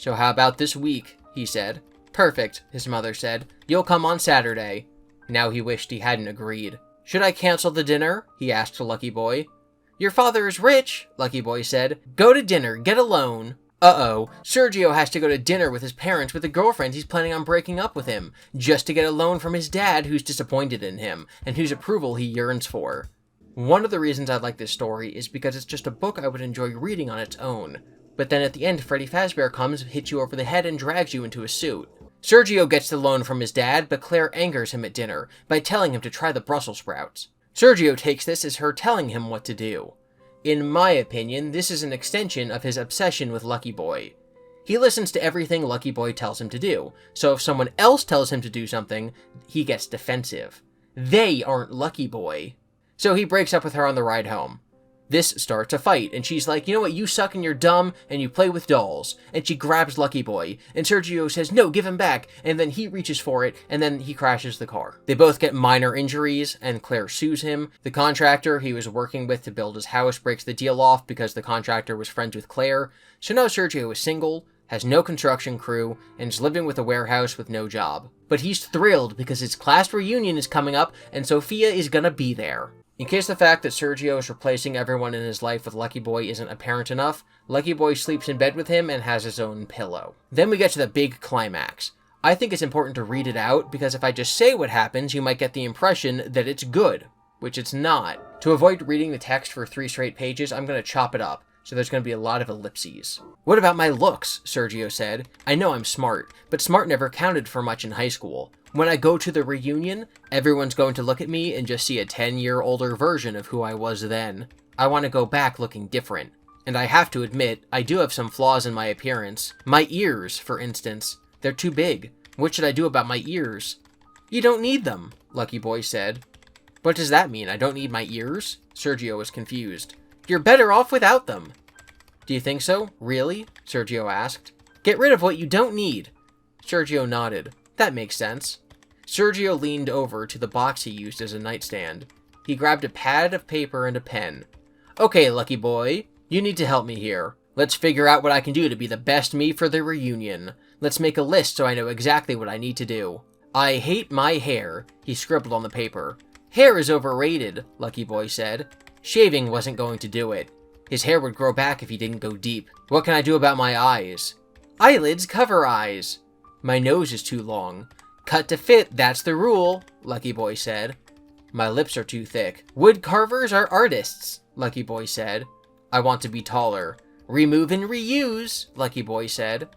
how about this week?" he said. "Perfect," his mother said. "You'll come on Saturday." Now he wished he hadn't agreed. "Should I cancel the dinner?" he asked Lucky Boy. "Your father is rich," Lucky Boy said. "Go to dinner, get a loan." Uh-oh, Sergio has to go to dinner with his parents with a girlfriend he's planning on breaking up with him, just to get a loan from his dad who's disappointed in him, and whose approval he yearns for. One of the reasons I like this story is because it's just a book I would enjoy reading on its own. But then at the end, Freddy Fazbear comes, hits you over the head, and drags you into a suit. Sergio gets the loan from his dad, but Claire angers him at dinner by telling him to try the Brussels sprouts. Sergio takes this as her telling him what to do. In my opinion, this is an extension of his obsession with Lucky Boy. He listens to everything Lucky Boy tells him to do, so if someone else tells him to do something, he gets defensive. They aren't Lucky Boy. So he breaks up with her on the ride home. This starts a fight, and she's like, "You know what, you suck and you're dumb, and you play with dolls." And she grabs Lucky Boy, and Sergio says, "No, give him back," and then he reaches for it, and then he crashes the car. They both get minor injuries, and Claire sues him. The contractor he was working with to build his house breaks the deal off because the contractor was friends with Claire, so now Sergio is single, has no construction crew, and is living with a warehouse with no job. But he's thrilled because his class reunion is coming up, and Sophia is gonna be there. In case the fact that Sergio is replacing everyone in his life with Lucky Boy isn't apparent enough, Lucky Boy sleeps in bed with him and has his own pillow. Then we get to the big climax. I think it's important to read it out, because if I just say what happens, you might get the impression that it's good, which it's not. To avoid reading the text for 3 straight pages, I'm going to chop it up, so there's going to be a lot of ellipses. "What about my looks?" Sergio said. "I know I'm smart, but smart never counted for much in high school. When I go to the reunion, everyone's going to look at me and just see a 10-year older version of who I was then. I want to go back looking different. And I have to admit, I do have some flaws in my appearance. My ears, for instance. They're too big. What should I do about my ears?" "You don't need them," Lucky Boy said. "What does that mean? I don't need my ears?" Sergio was confused. "You're better off without them." "Do you think so? Really?" Sergio asked. "Get rid of what you don't need." Sergio nodded. "That makes sense." Sergio leaned over to the box he used as a nightstand. He grabbed a pad of paper and a pen. "Okay, Lucky Boy, you need to help me here. Let's figure out what I can do to be the best me for the reunion. Let's make a list so I know exactly what I need to do. I hate my hair," he scribbled on the paper. "Hair is overrated," Lucky Boy said. "Shaving wasn't going to do it. His hair would grow back if he didn't go deep. What can I do about my eyes?" "Eyelids cover eyes." "My nose is too long." "Cut to fit, that's the rule," Lucky Boy said. My lips are too thick. Wood carvers are artists, Lucky Boy said. I want to be taller. Remove and reuse, Lucky Boy said.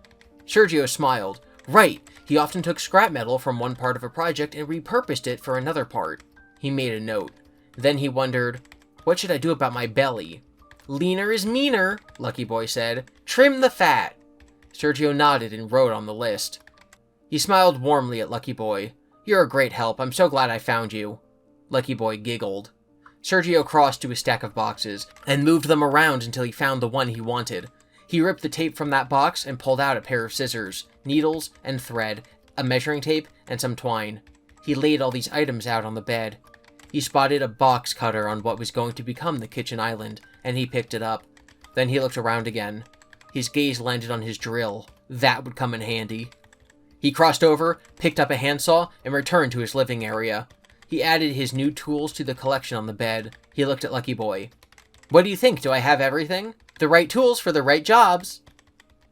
Sergio smiled. Right, he often took scrap metal from one part of a project and repurposed it for another part. He made a note. Then he wondered, what should I do about my belly? Leaner is meaner, Lucky Boy said. Trim the fat. Sergio nodded and wrote on the list. He smiled warmly at Lucky Boy. You're a great help. I'm so glad I found you. Lucky Boy giggled. Sergio crossed to a stack of boxes and moved them around until he found the one he wanted. He ripped the tape from that box and pulled out a pair of scissors, needles and thread, a measuring tape, and some twine. He laid all these items out on the bed. He spotted a box cutter on what was going to become the kitchen island, and he picked it up. Then he looked around again. His gaze landed on his drill. That would come in handy. He crossed over, picked up a handsaw, and returned to his living area. He added his new tools to the collection on the bed. He looked at Lucky Boy. What do you think? Do I have everything? The right tools for the right jobs.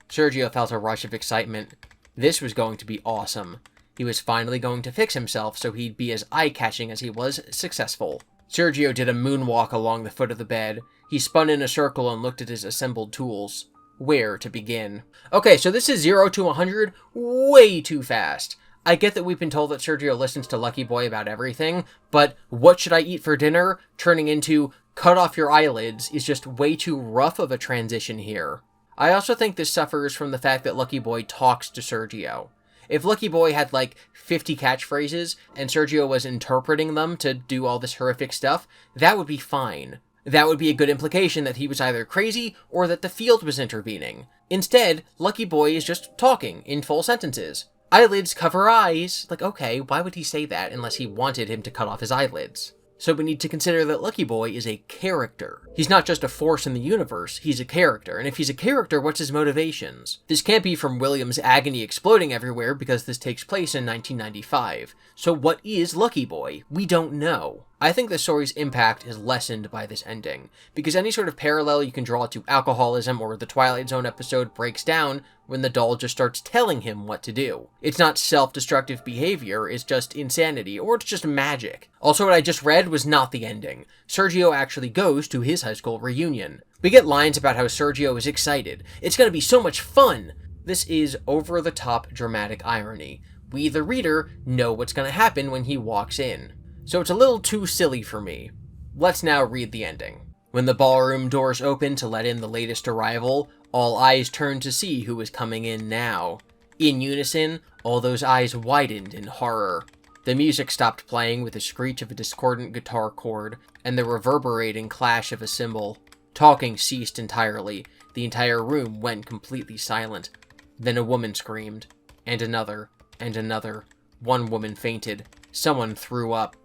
Sergio felt a rush of excitement. This was going to be awesome. He was finally going to fix himself so he'd be as eye-catching as he was successful. Sergio did a moonwalk along the foot of the bed. He spun in a circle and looked at his assembled tools. Where to begin? Okay, so this is 0 to 100 way too fast. I get that we've been told that Sergio listens to Lucky Boy about everything, but what should I eat for dinner turning into cut off your eyelids is just way too rough of a transition here. I also think this suffers from the fact that Lucky Boy talks to Sergio. If Lucky Boy had like 50 catchphrases and Sergio was interpreting them to do all this horrific stuff, that would be fine. That would be a good implication that he was either crazy or that the field was intervening. Instead, Lucky Boy is just talking in full sentences. Eyelids cover eyes. Like, okay, why would he say that unless he wanted him to cut off his eyelids? So we need to consider that Lucky Boy is a character. He's not just a force in the universe, he's a character. And if he's a character, what's his motivations? This can't be from William's agony exploding everywhere because this takes place in 1995. So what is Lucky Boy? We don't know. I think the story's impact is lessened by this ending, because any sort of parallel you can draw to alcoholism or the Twilight Zone episode breaks down when the doll just starts telling him what to do. It's not self-destructive behavior, it's just insanity, or it's just magic. Also, what I just read was not the ending. Sergio actually goes to his high school reunion. We get lines about how Sergio is excited. It's gonna be so much fun! This is over-the-top dramatic irony. We, the reader, know what's gonna happen when he walks in. So it's a little too silly for me. Let's now read the ending. When the ballroom doors opened to let in the latest arrival, all eyes turned to see who was coming in now. In unison, all those eyes widened in horror. The music stopped playing with the screech of a discordant guitar chord and the reverberating clash of a cymbal. Talking ceased entirely. The entire room went completely silent. Then a woman screamed, and another, and another. One woman fainted. Someone threw up.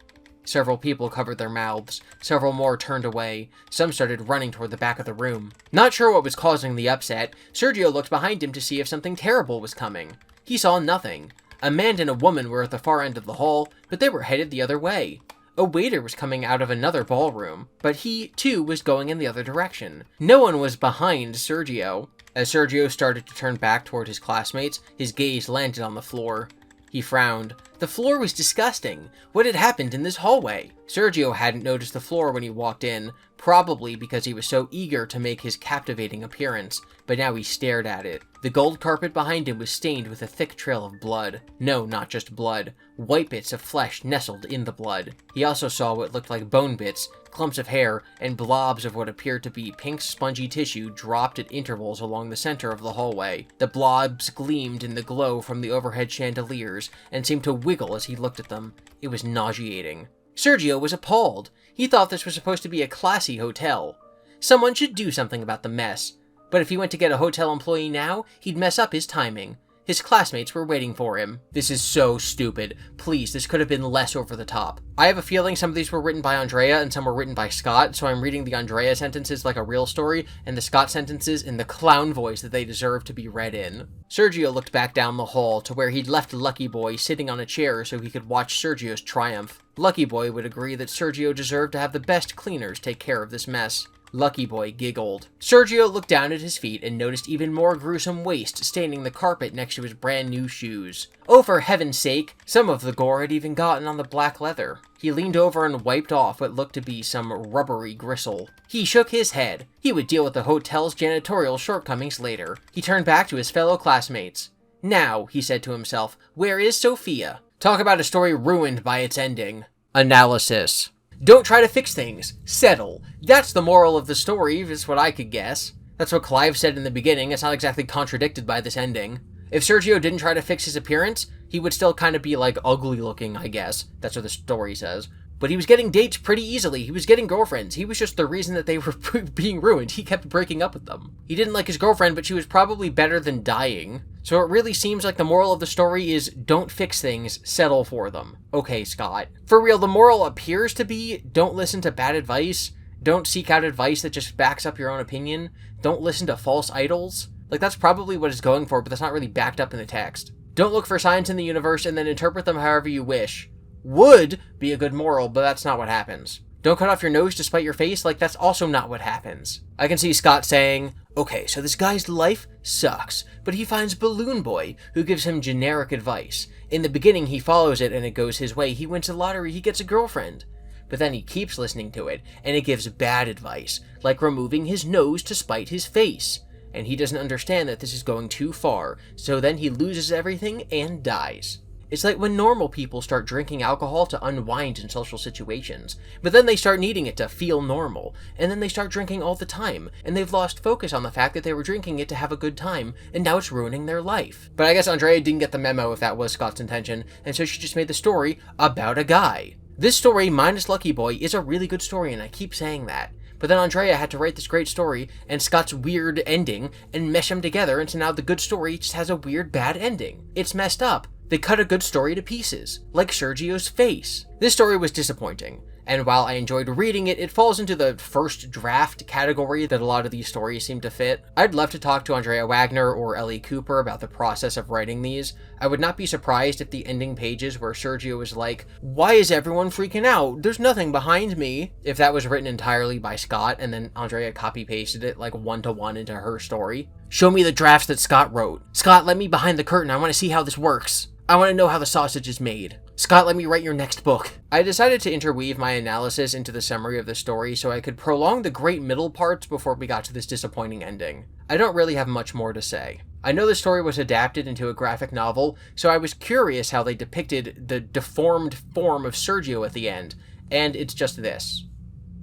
Several people covered their mouths. Several more turned away. Some started running toward the back of the room. Not sure what was causing the upset, Sergio looked behind him to see if something terrible was coming. He saw nothing. A man and a woman were at the far end of the hall, but they were headed the other way. A waiter was coming out of another ballroom, but he, too, was going in the other direction. No one was behind Sergio. As Sergio started to turn back toward his classmates, his gaze landed on the floor. He frowned. The floor was disgusting. What had happened in this hallway? Sergio hadn't noticed the floor when he walked in, probably because he was so eager to make his captivating appearance, but now he stared at it. The gold carpet behind him was stained with a thick trail of blood. No, not just blood. White bits of flesh nestled in the blood. He also saw what looked like bone bits, clumps of hair, and blobs of what appeared to be pink spongy tissue dropped at intervals along the center of the hallway. The blobs gleamed in the glow from the overhead chandeliers and seemed to wiggle as he looked at them. It was nauseating. Sergio was appalled. He thought this was supposed to be a classy hotel. Someone should do something about the mess. But if he went to get a hotel employee now, he'd mess up his timing. His classmates were waiting for him. This is so stupid. Please, this could have been less over the top. I have a feeling some of these were written by Andrea and some were written by Scott, so I'm reading the Andrea sentences like a real story and the Scott sentences in the clown voice that they deserve to be read in. Sergio looked back down the hall to where he'd left Lucky Boy sitting on a chair so he could watch Sergio's triumph. Lucky Boy would agree that Sergio deserved to have the best cleaners take care of this mess. Lucky Boy giggled. Sergio looked down at his feet and noticed even more gruesome waste staining the carpet next to his brand new shoes. Oh, for heaven's sake! Some of the gore had even gotten on the black leather. He leaned over and wiped off what looked to be some rubbery gristle. He shook his head. He would deal with the hotel's janitorial shortcomings later. He turned back to his fellow classmates. Now, he said to himself, where is Sophia? Talk about a story ruined by its ending. Analysis. Don't try to fix things. Settle. That's the moral of the story, is what I could guess. That's what Clive said in the beginning. It's not exactly contradicted by this ending. If Sergio didn't try to fix his appearance, he would still kind of be, like, ugly looking, I guess. That's what the story says. But he was getting dates pretty easily. He was getting girlfriends. He was just the reason that they were being ruined. He kept breaking up with them. He didn't like his girlfriend, but she was probably better than dying. So it really seems like the moral of the story is don't fix things, settle for them. Okay, Scott. For real, the moral appears to be don't listen to bad advice. Don't seek out advice that just backs up your own opinion. Don't listen to false idols. Like, that's probably what it's going for, but that's not really backed up in the text. Don't look for signs in the universe and then interpret them however you wish. Would be a good moral, but that's not what happens. Don't cut off your nose to spite your face, like that's also not what happens. I can see Scott saying, okay, so this guy's life sucks, but he finds Balloon Boy, who gives him generic advice. In the beginning, he follows it and it goes his way. He wins the lottery, he gets a girlfriend. But then he keeps listening to it, and it gives bad advice, like removing his nose to spite his face. And he doesn't understand that this is going too far, so then he loses everything and dies. It's like when normal people start drinking alcohol to unwind in social situations, but then they start needing it to feel normal, and then they start drinking all the time, and they've lost focus on the fact that they were drinking it to have a good time, and now it's ruining their life. But I guess Andrea didn't get the memo if that was Scott's intention, and so she just made the story about a guy. This story, minus Lucky Boy, is a really good story, and I keep saying that. But then Andrea had to write this great story and Scott's weird ending and mesh them together, and so now the good story just has a weird bad ending. It's messed up. They cut a good story to pieces, like Sergio's face. This story was disappointing, and while I enjoyed reading it, it falls into the first draft category that a lot of these stories seem to fit. I'd love to talk to Andrea Wagner or Ellie Cooper about the process of writing these. I would not be surprised if the ending pages where Sergio is like, why is everyone freaking out? There's nothing behind me. If that was written entirely by Scott and then Andrea copy-pasted it like one-to-one into her story. Show me the drafts that Scott wrote. Scott, let me behind the curtain. I want to see how this works. I want to know how the sausage is made. Scott, let me write your next book. I decided to interweave my analysis into the summary of the story so I could prolong the great middle parts before we got to this disappointing ending. I don't really have much more to say. I know the story was adapted into a graphic novel, so I was curious how they depicted the deformed form of Sergio at the end, and it's just this.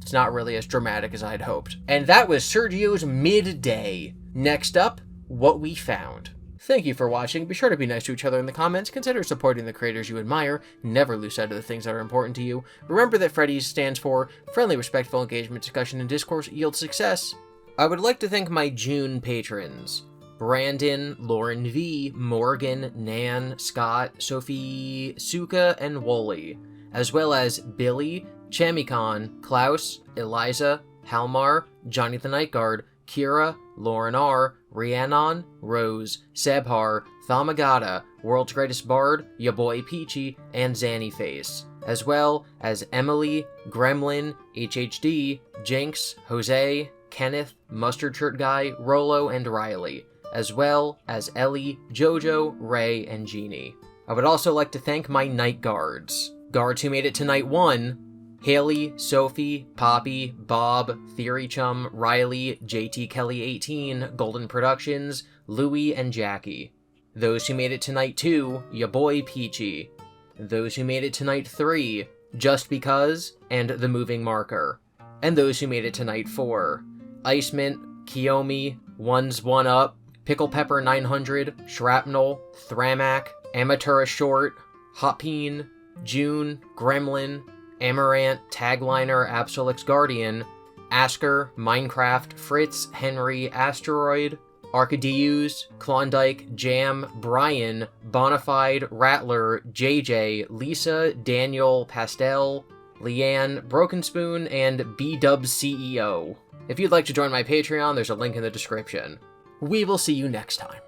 It's not really as dramatic as I'd hoped. And that was Sergio's Midday. Next up, what we found. Thank you for watching. Be sure to be nice to each other in the comments. Consider supporting the creators you admire. Never lose sight of the things that are important to you. Remember that Freddy's stands for Friendly, Respectful Engagement, Discussion, and Discourse Yield Success. I would like to thank my June patrons. Brandon, Lauren V, Morgan, Nan, Scott, Sophie, Suka, and Wooly, as well as Billy, Chamicon, Klaus, Eliza, Halmar, Johnny the Night Guard, Kira, Lauren R, Rhiannon, Rose, Sebhar, Thamagata, World's Greatest Bard, Ya Boy Peachy, and Zanny Face, as well as Emily, Gremlin, HHD, Jinx, Jose, Kenneth, Mustard Shirt Guy, Rolo, and Riley, as well as Ellie, Jojo, Ray, and Jeannie. I would also like to thank my Night Guards. Guards who made it to Night 1, Haley, Sophie, Poppy, Bob, Theory Chum, Riley, JT Kelly 18, Golden Productions, Louie, and Jackie. Those who made it to Night 2, Ya Boy Peachy. Those who made it to Night 3, Just Because, and The Moving Marker. And those who made it to Night 4, Icemint, Kiyomi, One's One Up, Pickle Pepper 900, Shrapnel, Thramak, Amateura Short, Hopeen, June, Gremlin, Amarant, Tagliner, Absolix Guardian, Asker, Minecraft, Fritz, Henry, Asteroid, Arcadeus, Klondike, Jam, Brian, Bonafide, Rattler, JJ, Lisa, Daniel, Pastel, Leanne, Broken Spoon, and B-Dubs CEO. If you'd like to join my Patreon, there's a link in the description. We will see you next time.